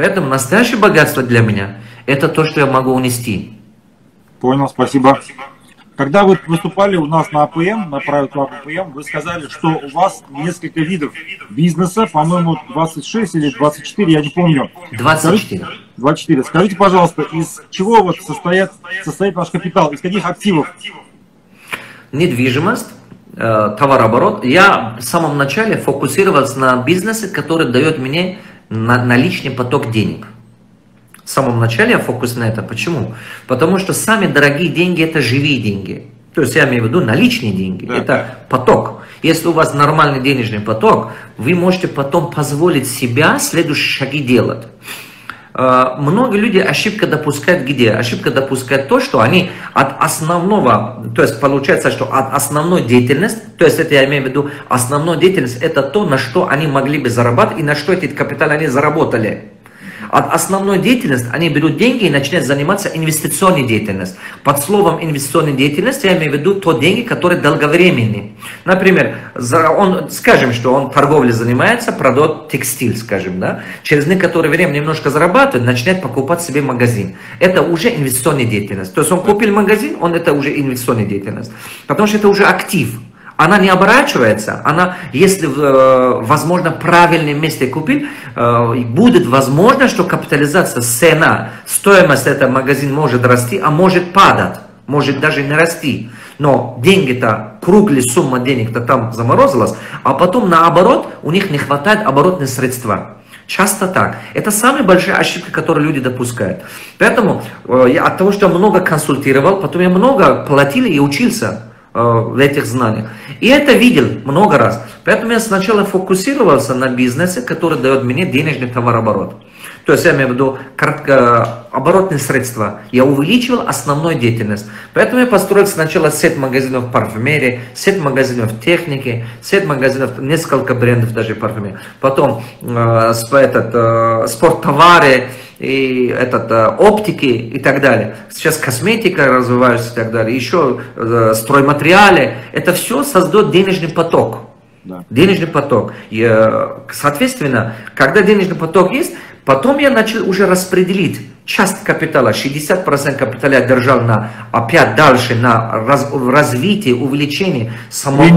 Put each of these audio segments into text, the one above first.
Поэтому настоящее богатство для меня – это то, что я могу унести. Понял, спасибо. Когда вы выступали у нас на АПМ, на Private Club АПМ, вы сказали, что у вас несколько видов бизнеса, по-моему, 26 или 24, я не помню. 24. 24. Скажите, пожалуйста, из чего вот состоит ваш капитал, из каких активов? Недвижимость, товарооборот. Я в самом начале фокусировался на бизнесе, который дает мне наличный поток денег. В самом начале я фокус на это. Почему? Потому что сами дорогие деньги – это живые деньги. То есть я имею в виду наличные деньги. Да. Это поток. Если у вас нормальный денежный поток, вы можете потом позволить себя следующие шаги делать. Много людей ошибка допускают где? Ошибка допускает то, что они от основного, то есть получается, что от основной деятельности, то есть это я имею в виду, основная деятельность это то, на что они могли бы зарабатывать и на что эти капиталы они заработали. От основной деятельности они берут деньги и начинают заниматься инвестиционной деятельностью. Под словом инвестиционной деятельности я имею в виду то деньги, которые долговременные. Например, скажем, что он торговлей занимается, продает текстиль, скажем, да? Через некоторое время немножко зарабатывает, начинает покупать себе магазин. Это уже инвестиционная деятельность. То есть он купил магазин, это уже инвестиционная деятельность. Потому что это уже актив. Она не оборачивается, она, если, возможно, в правильном месте купил, будет возможно, что капитализация, цена, стоимость этого магазина может расти, а может падать, может даже не расти. Но деньги-то, круглая сумма денег-то там заморозилась, а потом наоборот, у них не хватает оборотных средств. Часто так. Это самая большая ошибка, которую люди допускают. Поэтому от того, что я много консультировал, потом я много платил и учился в этих знаниях. И это видел много раз. Поэтому я сначала фокусировался на бизнесе, который дает мне денежный товарооборот. То есть я имею в виду оборотные средства. Я увеличивал основную деятельность. Поэтому я построил сначала сеть магазинов в парфюмерии, сеть магазинов в технике, сеть магазинов, несколько брендов даже парфюмерии. Потом спорттовары, и оптики и так далее. Сейчас косметика развивается и так далее. Еще стройматериалы. Это все создает денежный поток. Да. Денежный поток. И, соответственно, когда денежный поток есть, потом я начал уже распределить часть капитала, 60% капитала я держал опять дальше на развитие, увеличение самого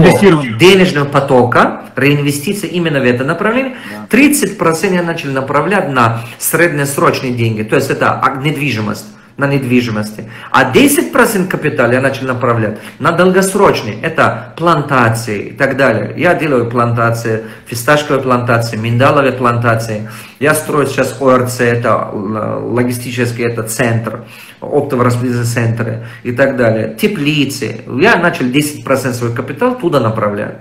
денежного потока, реинвестиции именно в это направление. 30% я начал направлять на среднесрочные деньги, то есть это недвижимость. На недвижимости. А 10% капитала я начал направлять на долгосрочные. Это плантации и так далее. Я делаю плантации, фисташковые плантации, миндаловые плантации. Я строю сейчас ОРЦ, это логистический центр, оптово-распределительные центры и так далее. Теплицы. Я начал 10% свой капитал туда направлять.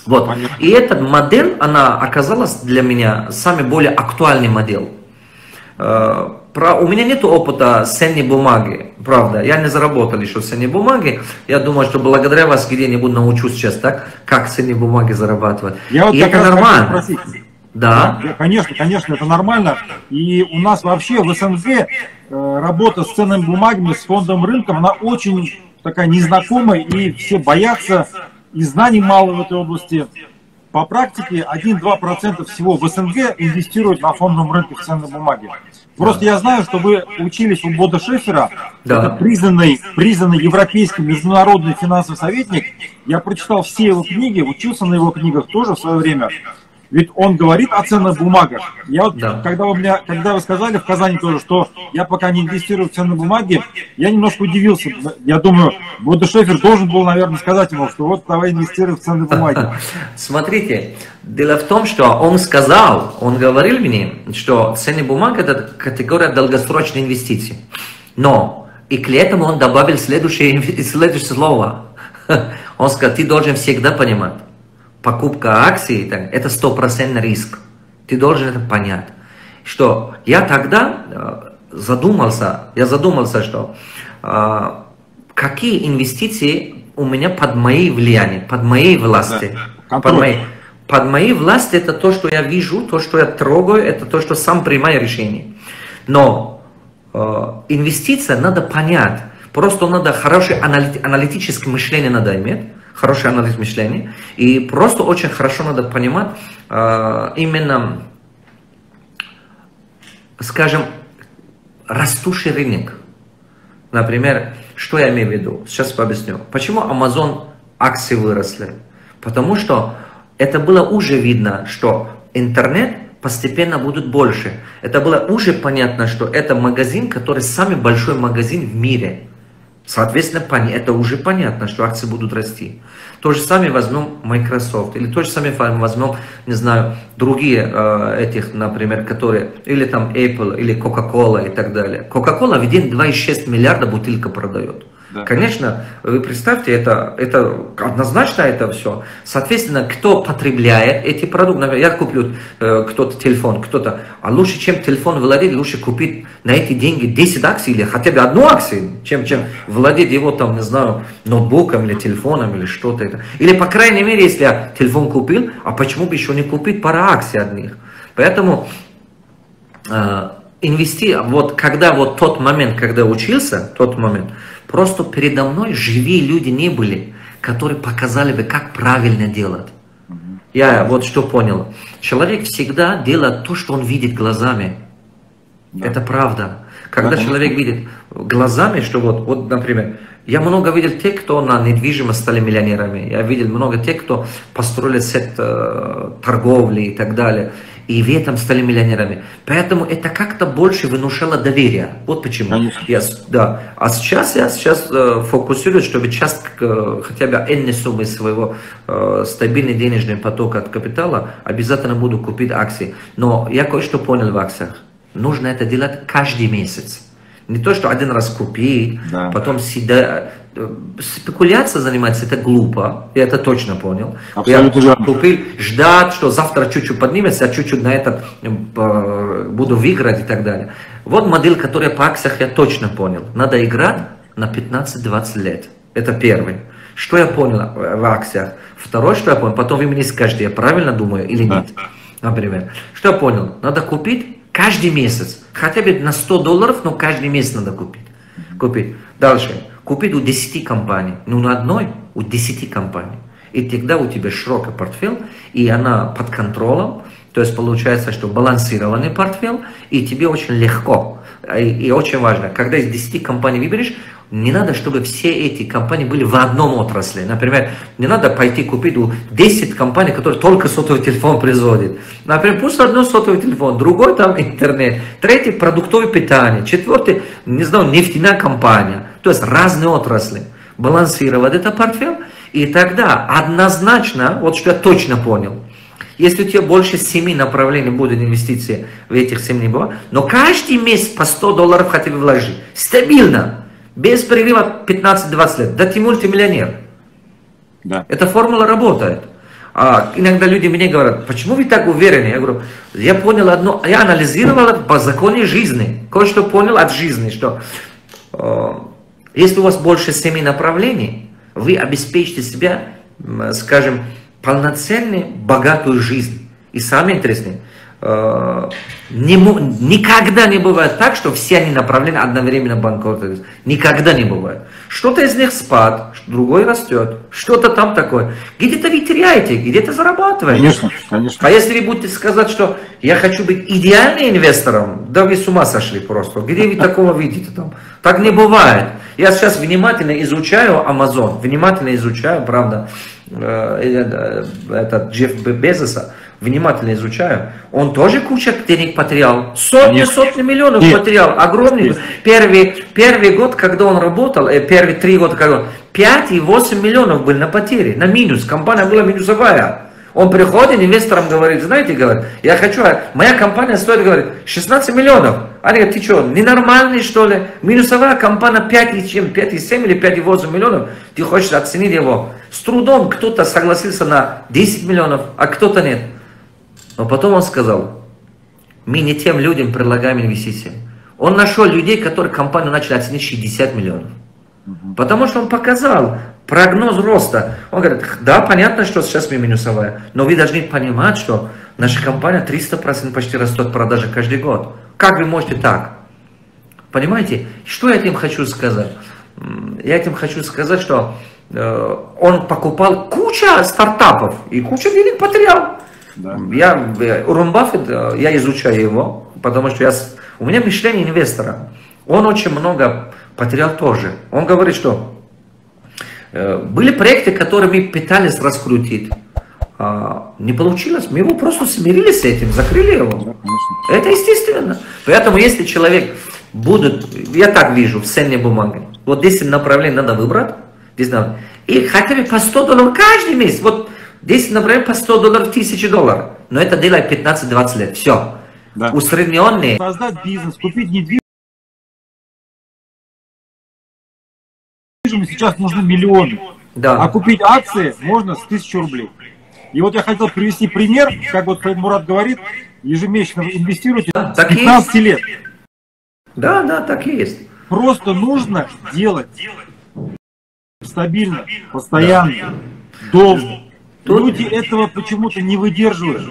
Вот. И эта модель, она оказалась для меня самой более актуальной моделью. У меня нет опыта с ценной бумаги, правда, я не заработал еще с ценной бумаги, я думаю, что благодаря вас где-нибудь научусь сейчас, так, как с ценной бумаги зарабатывать. И это нормально. Да. Конечно, это нормально. И у нас вообще в СНГ работа с ценными бумагами, с фондовым рынком, она очень такая незнакомая, и все боятся, и знаний мало в этой области. По практике 1-2% всего в СНГ инвестируют на фондовом рынке в ценные бумаги. Просто я знаю, что вы учились у Бода Шефера, это признанный европейский международный финансовый советник. Я прочитал все его книги, учился на его книгах тоже в свое время. Ведь он говорит о ценных бумагах. Я вот, когда вы сказали в Казани тоже, что я пока не инвестирую в ценные бумаги, я немножко удивился. Я думаю, Бода Шефер должен был, наверное, сказать ему, что вот давай инвестируй в ценные бумаги. Смотрите, дело в том, что он говорил мне, что ценные бумаги это категория долгосрочной инвестиций. Но и к этому он добавил следующее слово. Он сказал, ты должен всегда понимать. Покупка акций – это 100% риск. Ты должен это понять. Что я тогда задумался, что какие инвестиции у меня под моей влиянием, под моей властью. Под моей властью это то, что я вижу, то, что я трогаю, это то, что сам принимаю решение. Но инвестиция надо понять. Просто надо хорошее аналитическое мышление надо иметь. Хороший анализ мышления. И просто очень хорошо надо понимать именно скажем, растущий рынок. Например, что я имею в виду? Сейчас объясню. Почему Amazon акции выросли? Потому что это было уже видно, что интернет постепенно будет больше. Это было уже понятно, что это магазин, который самый большой магазин в мире. Соответственно, это уже понятно, что акции будут расти. То же самое возьмем Microsoft, или то же самое возьмем, не знаю, другие этих, например, которые, или там Apple, или Coca-Cola и так далее. Coca-Cola в день 2,6 миллиарда бутылка продает. Да. Конечно, вы представьте, это однозначно это все. Соответственно, кто потребляет эти продукты, например, я куплю кто-то телефон, кто-то, а лучше, чем телефон владеть, лучше купить на эти деньги 10 акций или хотя бы одну акцию, чем владеть его там, не знаю, ноутбуком или телефоном или что-то это. Или, по крайней мере, если я телефон купил, а почему бы еще не купить пару акций одних? Поэтому вот когда вот тот момент, когда учился, тот момент, просто передо мной живые люди не были, которые показали бы, как правильно делать. Я вот что понял. Человек всегда делает то, что он видит глазами. Да. Это правда. Когда человек видит глазами, что вот, например, я много видел тех, кто на недвижимость стали миллионерами. Я видел много тех, кто построили сет торговли и так далее. И в этом стали миллионерами. Поэтому это как-то больше внушало доверие. Вот почему. Да. А сейчас я фокусируюсь, чтобы часть, хотя бы энной суммы своего стабильного денежного потока от капитала, обязательно буду купить акции. Но я кое-что понял в акциях. Нужно это делать каждый месяц. Не то, что один раз купить, да. Потом спекуляция заниматься, это глупо. Я это точно понял. Абсолютно я купил, ждать, что завтра чуть-чуть поднимется, а чуть-чуть на это буду выиграть и так далее. Вот модель, которая по акциях я точно понял. Надо играть на 15-20 лет. Это первый. Что я понял в акциях? Второе, что я понял, потом вы мне скажете, я правильно думаю или нет. Например, что я понял? Надо купить каждый месяц, хотя бы на $100, но каждый месяц надо купить. Дальше, купить у 10 компаний, ну на одной, у 10 компаний. И тогда у тебя широкий портфель, и она под контролем, то есть получается, что балансированный портфель, и тебе очень легко. И очень важно, когда из 10 компаний выберешь, не надо, чтобы все эти компании были в одном отрасли. Например, не надо пойти купить у 10 компаний, которые только сотовый телефон производят. Например, пусть одно сотовый телефон, другой там интернет, третий продуктовое питание, четвертый, не знаю, нефтяная компания. То есть разные отрасли. Балансировать этот портфель, и тогда однозначно, вот что я точно понял, если у тебя больше 7 направлений будет инвестиции в этих 7 небо, но каждый месяц по $100 хотя бы вложи. Стабильно. Без перерыва 15-20 лет. Да ты мультимиллионер. Да. Эта формула работает. Иногда люди мне говорят, почему вы так уверены? Я говорю, я понял одно, я анализировал по закону жизни. Кое-что понял от жизни, что если у вас больше 7 направлений, вы обеспечите себя, скажем, полноценную, богатую жизнь. И самое интересное, никогда не бывает так, что все они направлены одновременно банкротятся. Никогда не бывает. Что-то из них спад, другой растет, что-то там такое. Где-то вы теряете, где-то зарабатываете. Конечно, конечно. А если вы будете сказать, что я хочу быть идеальным инвестором, да вы с ума сошли просто. Где вы такого видите там? Так не бывает. Я сейчас внимательно изучаю Amazon, внимательно изучаю, правда, этот Джефф Безоса. Внимательно изучаю, он тоже куча денег потерял, сотни миллионов потерял, огромный. Первый год, когда он работал, первые 3 года, когда он, 5,8 миллионов были на потере, на минус, компания была минусовая. Он приходит, инвесторам говорит, знаете, говорит, я хочу, моя компания стоит, говорит, 16 миллионов. Они говорят, ты что, ненормальный что ли? Минусовая компания 5,7 или 5,8 миллионов, ты хочешь оценить его. С трудом кто-то согласился на 10 миллионов, а кто-то нет. Но потом он сказал, мы не тем людям предлагаем инвестиции. Он нашел людей, которые компанию начали оценить 60 миллионов. Потому что он показал прогноз роста. Он говорит, да, понятно, что сейчас мы минусовая, но вы должны понимать, что наша компания 300% почти растет продажи каждый год. Как вы можете так? Понимаете, что я этим хочу сказать? Я этим хочу сказать, что он покупал кучу стартапов и кучу денег потерял. Да. Уоррен Баффет, я изучаю его, потому что я У меня мышление инвестора. Он очень много потерял тоже. Он говорит, что были проекты, которые мы пытались раскрутить. Не получилось, мы его просто смирились с этим, закрыли его. Это естественно. Поэтому если человек будет, я так вижу, в ценной бумаге, вот 10 направлений надо выбрать, и хотя бы по $100 каждый месяц, вот 10 направлений по $100, $1000, но это делает 15-20 лет, все. Да. Усредненные. Создать бизнес, купить недвижимость, сейчас нужны миллионы, Да. а купить акции можно с 1000 рублей. И вот я хотел привести пример, как вот Мурат говорит, ежемесячно инвестируйте с 15 лет. Да, да, так и есть. Просто нужно делать стабильно, постоянно, долго. Люди этого почему-то не выдерживают.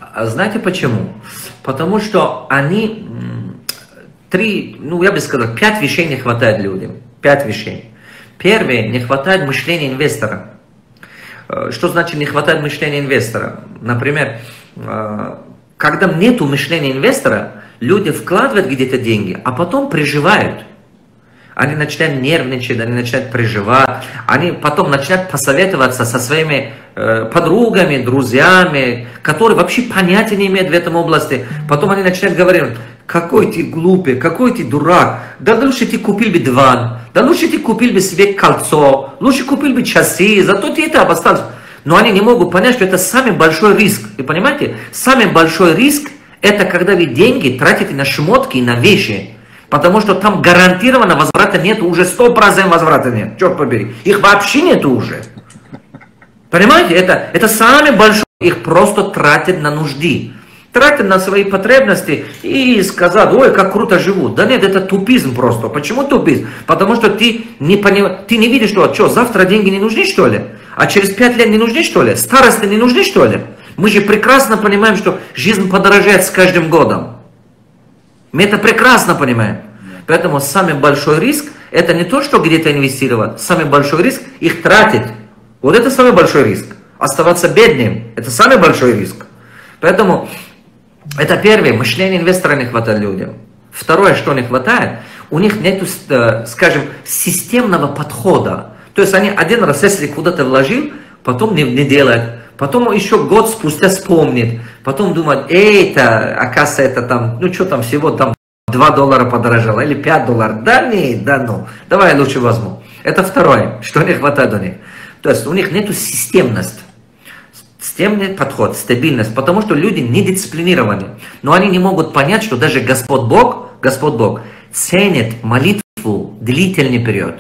А знаете почему? Потому что они, я бы сказал, 5 вещей не хватает людям. 5 вещей. Первое, не хватает мышления инвестора. Что значит не хватает мышления инвестора? Например, когда нету мышления инвестора, люди вкладывают где-то деньги, а потом приживают. Они начинают нервничать, они начинают переживать, они потом начинают посоветоваться со своими подругами, друзьями, которые вообще понятия не имеют в этом области. Потом они начинают говорить: какой ты глупый, какой ты дурак, да лучше ты купил бы диван, да лучше ты купил бы себе кольцо, лучше купил бы часы, зато ты это обостался. Но они не могут понять, что это самый большой риск. Вы понимаете? Самый большой риск — это когда вы деньги тратите на шмотки и на вещи. Потому что там гарантированно возврата нет, уже 100% возврата нет. Черт побери. Их вообще нет уже. Понимаете? Это самый большой. Их просто тратят на нужды. Тратят на свои потребности и сказать: ой, как круто живут. Да нет, это тупизм просто. Почему тупизм? Потому что ты не видишь, что завтра деньги не нужны, что ли? А через 5 лет не нужны, что ли? Старости не нужны, что ли? Мы же прекрасно понимаем, что жизнь подорожает с каждым годом. Мы это прекрасно понимаем. Поэтому самый большой риск — это не то, что где-то инвестировать. Самый большой риск — их тратить. Вот это самый большой риск. Оставаться бедным — это самый большой риск. Поэтому это первое. Мышление инвестора не хватает людям. Второе, что не хватает, у них нет, скажем, системного подхода. То есть они один раз, если куда-то вложил, потом не делают. Потом еще год спустя вспомнит. Потом думает: оказывается, это там, что там всего там $2 подорожало или $5. Давай я лучше возьму. Это второе, что не хватает у них. То есть у них нету системности. Системный подход, стабильность, потому что люди не дисциплинированы. Но они не могут понять, что даже Господь Бог ценит молитву длительный период.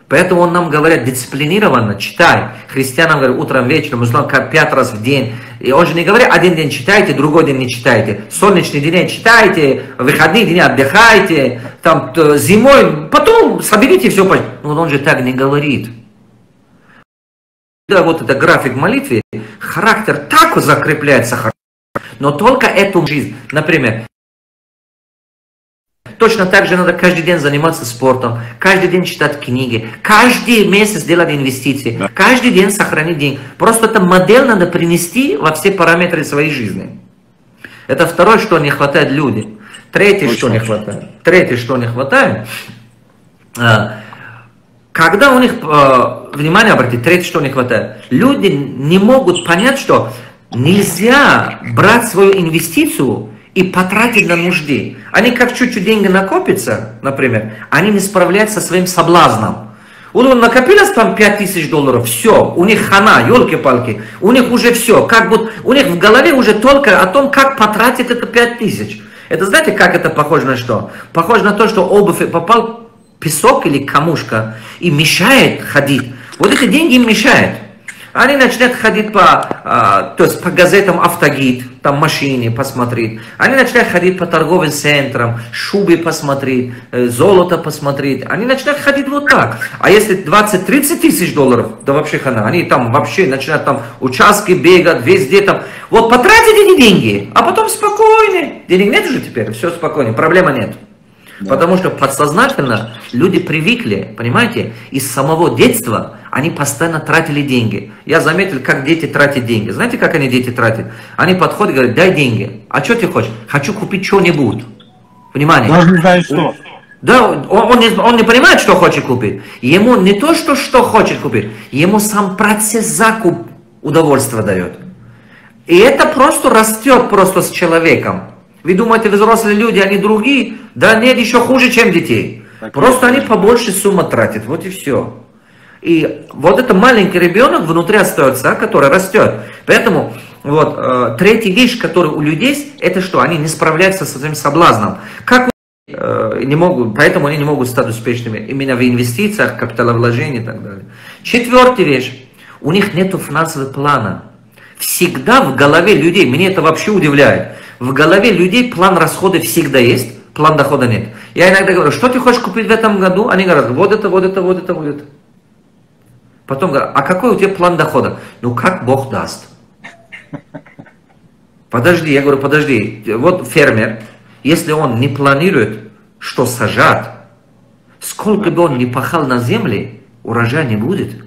Поэтому он нам говорит: дисциплинированно читай. Христианам говорят: утром, вечером, мусульманам 5 раз в день. И он же не говорит: один день читайте, другой день не читайте. Солнечный день читайте, выходные дни отдыхайте, там зимой, потом соберите все. Но он же так не говорит. Да, вот это график молитвы, характер так закрепляется. Но только эту жизнь, например, точно так же надо каждый день заниматься спортом, каждый день читать книги, каждый месяц делать инвестиции, каждый день сохранить деньги. Просто эту модель надо принести во все параметры своей жизни. Это второе, что не хватает людям. Третье, что не хватает, когда у них, внимание обратите, третье, что не хватает, люди не могут понять, что нельзя брать свою инвестицию и потратить на нужды. Они как чуть-чуть деньги накопятся, например, они не справляются со своим соблазном. Он накопилось там $5000, все, у них хана, елки-палки, у них уже все, как будто у них в голове уже только о том, как потратить это 5000. Это знаете, как это похоже на что? Похоже на то, что обувь попал песок или камушка и мешает ходить. Вот эти деньги им мешают. Они начинают ходить по газетам «Автогид», там машине посмотреть. Они начинают ходить по торговым центрам, шубы посмотреть, золото посмотреть. Они начинают ходить вот так. А если 20-30 тысяч долларов, да вообще хана, они там вообще начинают там участки бегать, везде там. Вот потратить эти деньги, а потом спокойно. Денег нет уже теперь, все спокойно, проблема нет. Потому что подсознательно люди привыкли, понимаете, из самого детства они постоянно тратили деньги. Я заметил, как дети тратят деньги. Знаете, как они дети тратят? Они подходят и говорят: дай деньги. А что ты хочешь? Хочу купить что-нибудь. Внимание. Даже не знает что. Да, он не понимает, что хочет купить. Ему не то, что хочет купить, ему сам процесс закуп удовольствие дает. И это просто растет просто с человеком. Вы думаете, взрослые люди, они другие? Да нет, еще хуже, чем детей. Так просто они побольше суммы тратят, вот и все. И вот это маленький ребенок внутри остается, который растет. Поэтому вот третья вещь, которая у людей есть, это что? Они не справляются с этим соблазном. Как не могут, поэтому они не могут стать успешными именно в инвестициях, капиталовложении и так далее. Четвертая вещь. У них нет финансового плана. Всегда в голове людей, меня это вообще удивляет, в голове людей план расходов всегда есть, план дохода нет. Я иногда говорю, что ты хочешь купить в этом году? Они говорят, вот это, вот это, вот это, вот это. Потом говорю, а какой у тебя план дохода? Ну как Бог даст. Подожди, я говорю, подожди, вот фермер, если он не планирует, что сажать, сколько бы он ни пахал на земле, урожая не будет.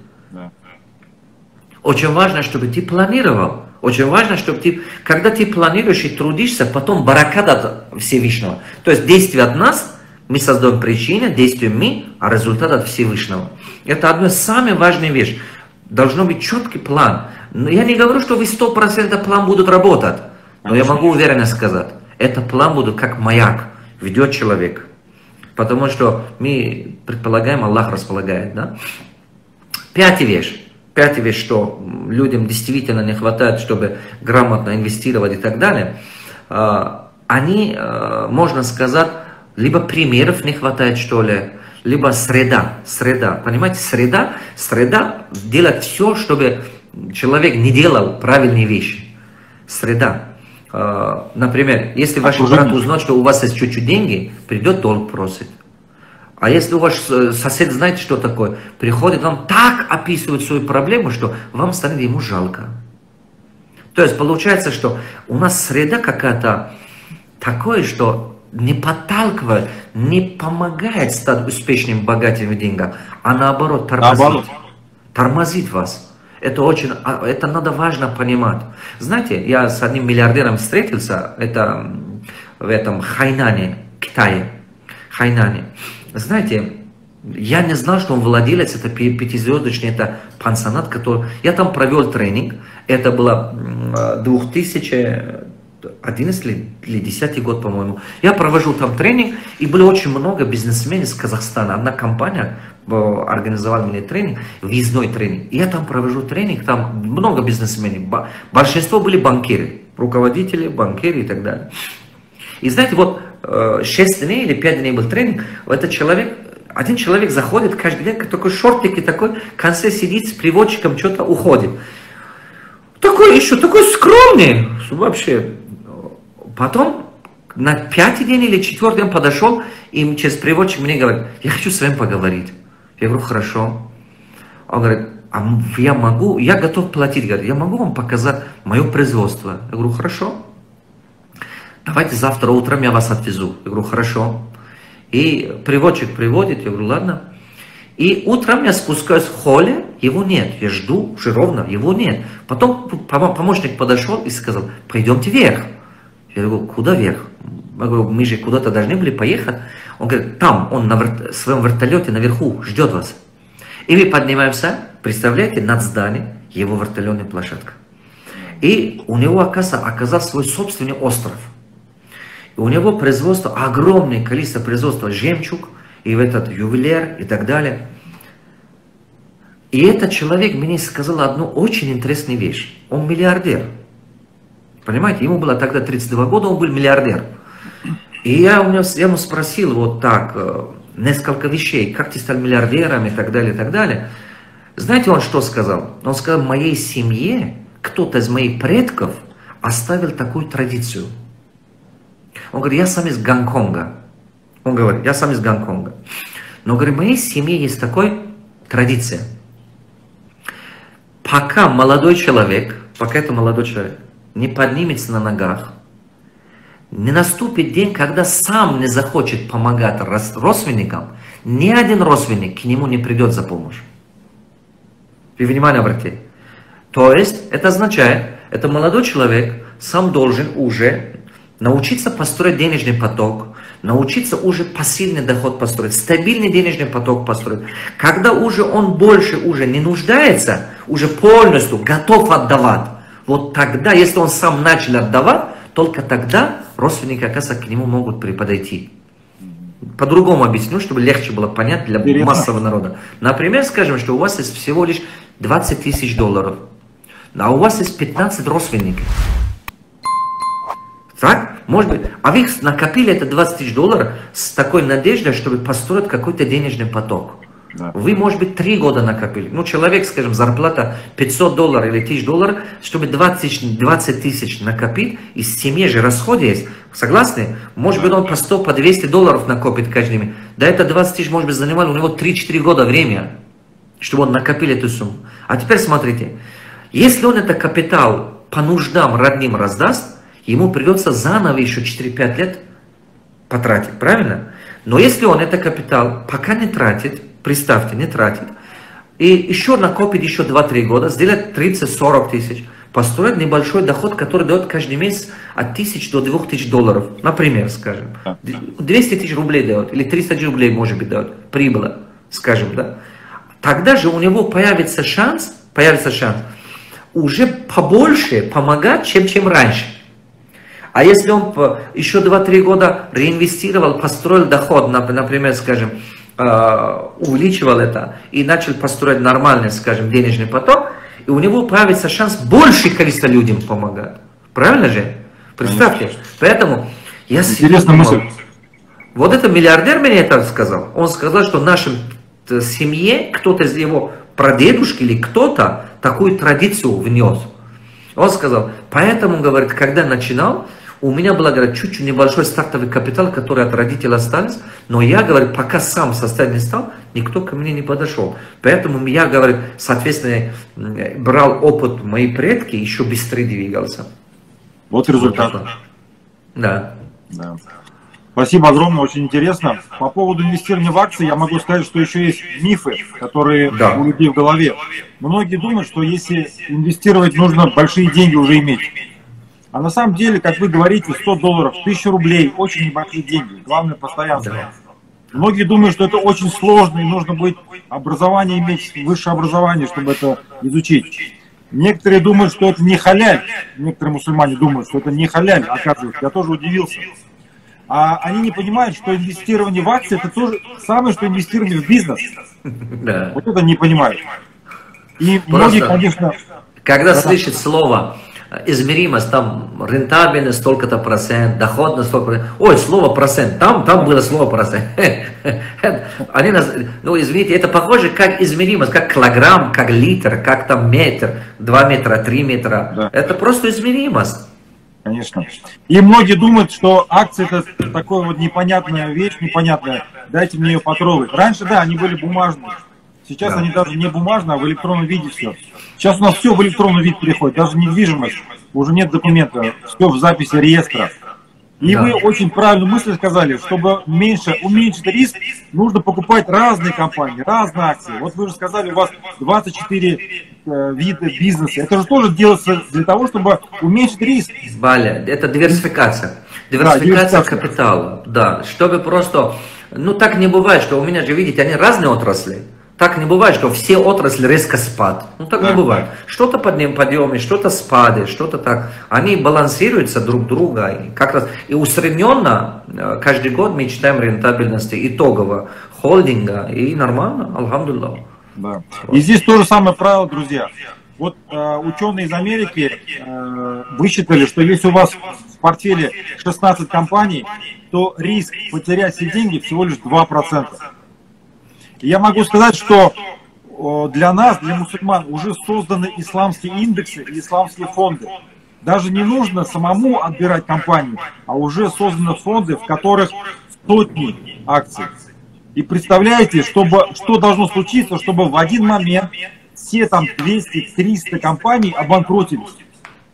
Очень важно, чтобы ты планировал. Очень важно, чтобы ты, когда ты планируешь и трудишься, потом баракат от Всевышнего. То есть действие от нас, мы создаем причины, действуем мы, а результат от Всевышнего. Это одна из самых важных вещей. Должно быть четкий план. Но я не говорю, что вы 100% план будут работать. Но я могу уверенно сказать, этот план будет как маяк, ведет человек. Потому что мы предполагаем, Аллах располагает. Да? Пятая вещь, что людям действительно не хватает, чтобы грамотно инвестировать и так далее, они, можно сказать, либо примеров не хватает, что ли, либо среда. Понимаете, среда делать все, чтобы человек не делал правильные вещи. Среда. Например, если ваш брат узнает, что у вас есть чуть-чуть деньги, придет долг просит. А если у вас сосед знает, что такое, приходит вам так описывать свою проблему, что вам станет ему жалко. То есть получается, что у нас среда какая-то такое, что не подталкивает, не помогает стать успешным, богатым в деньгах, а наоборот тормозит вас. Это надо важно понимать. Знаете, я с одним миллиардером встретился, это в этом Хайнане, Китае. Хайнане. Знаете, я не знал, что он владелец, это пятизвездочный, это пансионат, который... Я там провел тренинг, это было 2011 или 2010 год, по-моему. Я провожу там тренинг, и было очень много бизнесменов из Казахстана. Одна компания организовала мне тренинг, въездной тренинг. И я там провожу тренинг, там много бизнесменов. Большинство были банкиры, руководители, банкиры и так далее. И знаете, вот 6 дней или 5 дней был тренинг, один человек заходит каждый день, такой шортик, такой, в конце сидит с приводчиком, что-то уходит. Такой скромный, вообще. Потом на 5-й день или 4-й день подошел, и через приводчик мне говорит, я хочу с вами поговорить. Я говорю, хорошо. Он говорит, я готов платить, говорит, я могу вам показать мое производство. Я говорю, хорошо. Давайте завтра утром я вас отвезу. Я говорю, хорошо. И приводчик приводит, я говорю, ладно. И утром я спускаюсь в холле, его нет. Я жду уже ровно, его нет. Потом помощник подошел и сказал, пойдемте вверх. Я говорю, куда вверх? Я говорю, мы же куда-то должны были поехать. Он говорит, там, он на своем вертолете наверху ждет вас. И мы поднимаемся, представляете, над зданием его вертолетная площадка. И у него оказался свой собственный остров. У него производство, огромное количество производства жемчуг, и в этот ювелир и так далее. И этот человек мне сказал одну очень интересную вещь. Он миллиардер. Понимаете, ему было тогда 32 года, он был миллиардер. И я ему спросил вот так, несколько вещей, как ты стал миллиардером и так далее, и так далее. Знаете, он что сказал? Он сказал, моей семье кто-то из моих предков оставил такую традицию. Он говорит, я сам из Гонконга. Он говорит, я сам из Гонконга. Но, говорит, в моей семье есть такая традиция. Пока это молодой человек не поднимется на ногах, не наступит день, когда сам не захочет помогать родственникам, ни один родственник к нему не придет за помощью. Вы внимание обратите. То есть, это означает, это молодой человек сам должен уже научиться построить денежный поток, научиться уже пассивный доход построить, стабильный денежный поток построить. Когда уже он больше уже не нуждается, уже полностью готов отдавать, вот тогда, если он сам начал отдавать, только тогда родственники, оказывается, к нему могут подойти. По-другому объясню, чтобы легче было понять для массового народа. Например, скажем, что у вас есть всего лишь 20 тысяч долларов, а у вас есть 15 родственников. Так? Может быть, а вы накопили это 20 тысяч долларов с такой надеждой, чтобы построить какой-то денежный поток. Да. Вы, может быть, 3 года накопили. Ну, человек, скажем, зарплата 500 долларов или 1000 долларов, чтобы 20 тысяч накопить, и в семье же расходы есть. Согласны? Может быть, он по 100, по 200 долларов накопит каждый месяц. Да это 20 тысяч, может быть, занимало у него 3-4 года время, чтобы он накопил эту сумму. А теперь смотрите, если он это капитал по нуждам родным раздаст, ему придется заново еще 4-5 лет потратить, правильно? Но если он это капитал пока не тратит, представьте, не тратит, и еще накопит еще 2-3 года, сделать 30-40 тысяч, построить небольшой доход, который дает каждый месяц от 1000 до 2000 долларов, например, скажем. 200 тысяч рублей дает, или 300 тысяч рублей, может быть, дает, прибыла, скажем, да. Тогда же у него появится шанс уже побольше помогать, чем раньше. А если он еще 2-3 года реинвестировал, построил доход, например, скажем, увеличивал это и начал построить нормальный, скажем, денежный поток, и у него появится шанс большее количество людям помогать. Правильно же? Представьте. Конечно. Поэтому я интересная мысль. Вот это миллиардер мне это сказал. Он сказал, что в нашей семье кто-то из его прадедушки или кто-то такую традицию внес. Он сказал, поэтому, говорит, когда начинал, у меня был, говорит, чуть-чуть небольшой стартовый капитал, который от родителей остались, но я, говорит, пока сам состоять не стал, никто ко мне не подошел. Поэтому я, говорит, соответственно, брал опыт моих предки, еще быстрее двигался. Вот результат. Да. Да. Спасибо огромное, очень интересно. По поводу инвестирования в акции я могу сказать, что еще есть мифы, которые у людей в голове. Многие думают, что если инвестировать, нужно большие деньги уже иметь. А на самом деле, как вы говорите, 100 долларов, 1000 рублей, очень небольшие деньги. Главное постоянство. Многие думают, что это очень сложно, и нужно будет образование иметь, высшее образование, чтобы это изучить. Некоторые думают, что это не халяль. Некоторые мусульмане думают, что это не халяль, оказывается. Я тоже удивился. А они не понимают, что инвестирование в акции это тоже самое, что инвестирование в бизнес. Да. Вот это не понимают. И просто многие, конечно... Когда слышат слово измеримость, там рентабельность столько-то процент, доходность столько-то процент. Ой, слово процент, там было слово процент. Они нас, ну извините, это похоже как измеримость, как килограмм, как литр, как там метр, 2 метра, 3 метра. Да. Это просто измеримость. Конечно. И многие думают, что акции это такая вот непонятная вещь, непонятная. Дайте мне ее потрогать. Раньше, да, они были бумажные. Сейчас они даже не бумажные, а в электронном виде все. Сейчас у нас все в электронный вид переходит, даже недвижимость. Уже нет документа, все в записи реестра. И вы очень правильную мысль сказали, чтобы уменьшить риск, нужно покупать разные компании, разные акции. Вот вы же сказали, у вас 24 вида бизнеса. Это же тоже делается для того, чтобы уменьшить риск. Баля, это диверсификация. Диверсификация капитала. Да, чтобы просто... Ну так не бывает, что у меня же, видите, они разные отрасли. Так не бывает, что все отрасли резко спад. Ну так не бывает. Что-то подъемы, что-то спады, что-то так. Они балансируются друг друга. И как раз и усредненно каждый год мы читаем рентабельности итогового холдинга. И нормально, алхамдулиллах. Да. И здесь то же самое правило, друзья. Вот ученые из Америки высчитали, что если у вас в портфеле 16 компаний, то риск потерять все деньги всего лишь 2%. Я могу сказать, что для нас, для мусульман, уже созданы исламские индексы и исламские фонды. Даже не нужно самому отбирать компании, а уже созданы фонды, в которых сотни акций. И представляете, что должно случиться, чтобы в один момент все там 200-300 компаний обанкротились.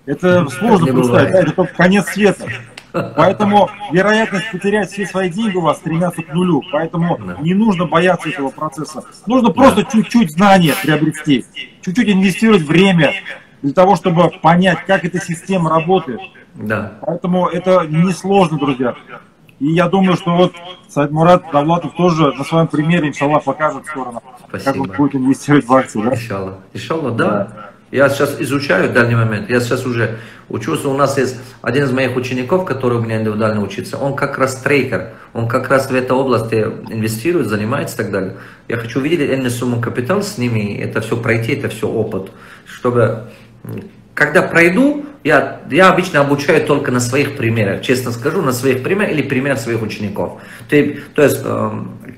Это сложно представить, это только конец света. Поэтому вероятность потерять все свои деньги у вас стремятся к нулю. Поэтому не нужно бояться этого процесса. Нужно просто чуть-чуть знания приобрести, чуть-чуть инвестировать время для того, чтобы понять, как эта система работает. Поэтому это несложно, друзья. И я думаю, что вот Саидмурад Давлатов тоже на своем примере, иншаллах, покажет скоро, как он будет инвестировать в акции. Да? Иншаллах, да. Я сейчас изучаю в данный момент, я сейчас уже учусь, у нас есть один из моих учеников, который у меня индивидуально учится, он как раз трейдер, он как раз в этой области инвестирует, занимается и так далее. Я хочу увидеть энную сумму капитала с ними, это все пройти, это все опыт, чтобы, когда пройду, я обычно обучаю только на своих примерах, честно скажу, на своих примерах или примерах своих учеников. То есть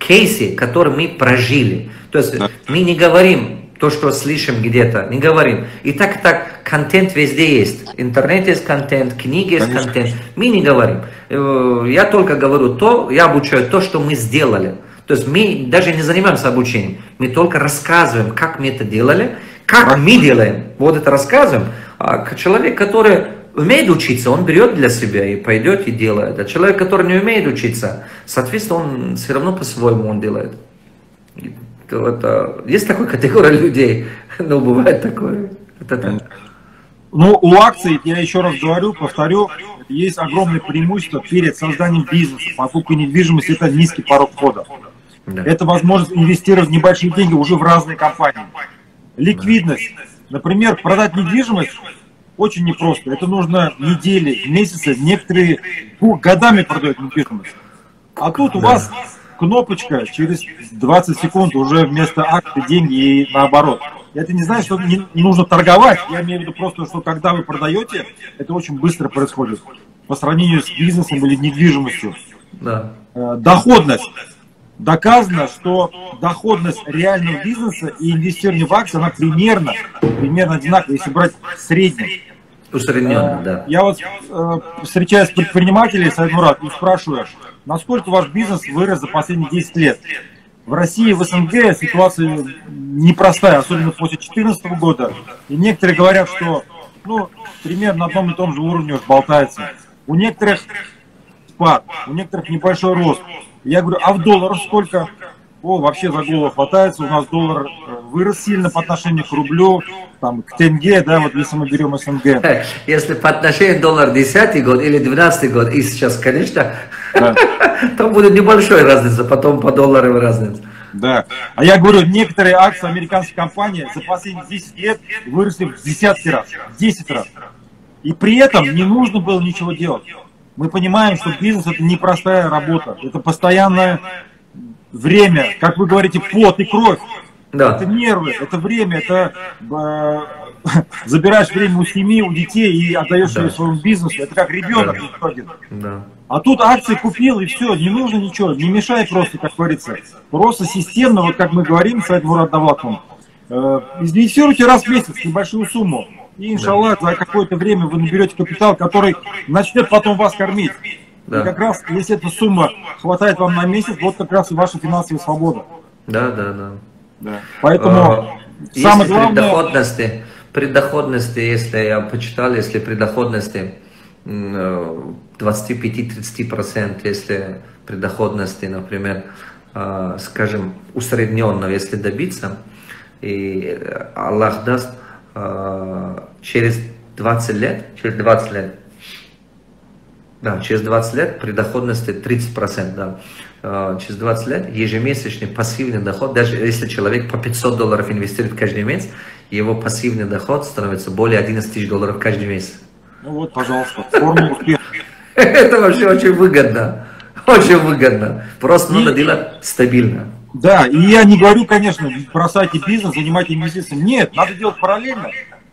кейсы, которые мы прожили, то есть мы не говорим, то, что слышим где-то, не говорим. И так, контент везде есть. Интернет есть контент, книги есть контент. Мы не говорим. Я только говорю я обучаю то, что мы сделали. То есть мы даже не занимаемся обучением. Мы только рассказываем, как мы это делали, как мы делаем. Вот это рассказываем. А человек, который умеет учиться, он берет для себя и пойдет и делает. А человек, который не умеет учиться, соответственно, он все равно по-своему он делает. Есть такая категория людей, но бывает такое. Ну, у акций, я еще раз говорю, повторю, есть огромное преимущество перед созданием бизнеса. Покупка недвижимости – это низкий порог входа. Да. Это возможность инвестировать небольшие деньги уже в разные компании. Ликвидность. Например, продать недвижимость очень непросто. Это нужно недели, месяцы, некоторые годами продают недвижимость. А тут у вас кнопочка, через 20 секунд уже вместо акций деньги и наоборот. Это не значит, что не нужно торговать. Я имею в виду просто, что когда вы продаете, это очень быстро происходит. По сравнению с бизнесом или недвижимостью. Да. Доходность. Доказано, что доходность реального бизнеса и инвестирования в акции, она примерно одинаковая, если брать среднюю. Усредненно, да. Я вот встречаюсь с предпринимателями, Саидмурад, и спрашиваю, насколько ваш бизнес вырос за последние 10 лет? В России, в СНГ ситуация непростая, особенно после 2014 года. И некоторые говорят, что примерно на одном и том же уровне уж болтается. У некоторых спад, у некоторых небольшой рост. Я говорю, а в долларах сколько? Вообще за голову хватается, у нас доллар вырос сильно по отношению к рублю, к тенге, да, вот если мы берем СНГ. Если по отношению доллар 10 год или 12 год, и сейчас, конечно, да. Там будет небольшая разница, потом по доллару разница. Да, а я говорю, некоторые акции американских компаний за последние 10 лет выросли в десятки раз, в 10 раз. И при этом не нужно было ничего делать. Мы понимаем, что бизнес это непростая работа, это постоянное время, как вы говорите, пот и кровь. Да. Это нервы, это время, это забираешь время у семьи, у детей и отдаешь ее своему бизнесу. Это как ребенок. Да. А тут акции купил и все, не нужно ничего, не мешай просто, как говорится. Просто системно, вот как мы говорим с Мурад Давлатовым, инвестируйте раз в месяц небольшую сумму. И, иншаллах, за какое-то время вы наберете капитал, который начнет потом вас кормить. Да. И как раз, если эта сумма хватает вам на месяц, вот как раз и ваша финансовая свобода. Да. Поэтому самое главное... При доходности, если я почитал, если при доходности 25-30%, если при доходности, например, скажем, усредненно, если добиться, и Аллах даст, через 20 лет, через 20 лет при доходности 30%, да, через 20 лет ежемесячный пассивный доход, даже если человек по $500 инвестирует каждый месяц, его пассивный доход становится более $11 000 каждый месяц. Ну вот, пожалуйста, формула успеха. Это вообще очень выгодно, очень выгодно. Просто надо делать стабильно. Да, и я не говорю, конечно, бросайте бизнес, занимайтесь инвестициями. Нет, надо делать параллельно.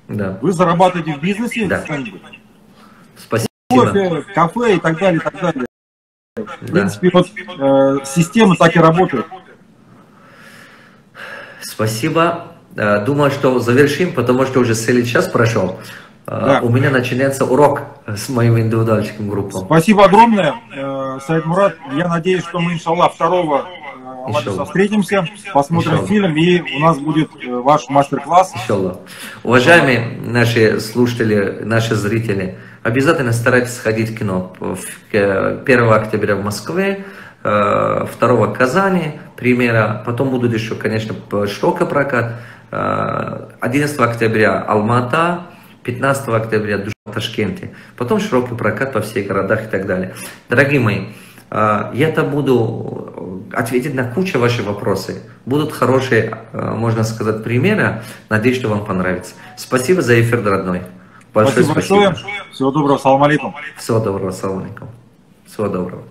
Да. Вы зарабатываете в бизнесе, Спасибо. Кофе, кафе и так далее, и так далее. В принципе, вот система так и работает. Спасибо. Думаю, что завершим, потому что уже целый час прошел. Да. У меня начинается урок с моим индивидуальным группой. Спасибо огромное, Саидмурад. Я надеюсь, что мы, иншаллах, 2-го встретимся, посмотрим фильм, и у нас будет ваш мастер-класс. Иншаллах. Уважаемые наши слушатели, наши зрители, обязательно старайтесь сходить в кино. 1 октября в Москве, 2 в Казани, премьера, потом будут еще, конечно, широкий прокат. 11 октября Алмата, 15 октября в Ташкенте, потом широкий прокат по всех городах и так далее. Дорогие мои, Я-то буду ответить на кучу ваших вопросов. Будут хорошие, можно сказать, примеры. Надеюсь, что вам понравится. Спасибо за эфир, родной. Большое спасибо. Всего доброго, салам алейкум. Всего доброго, салам алейкум. Всего доброго.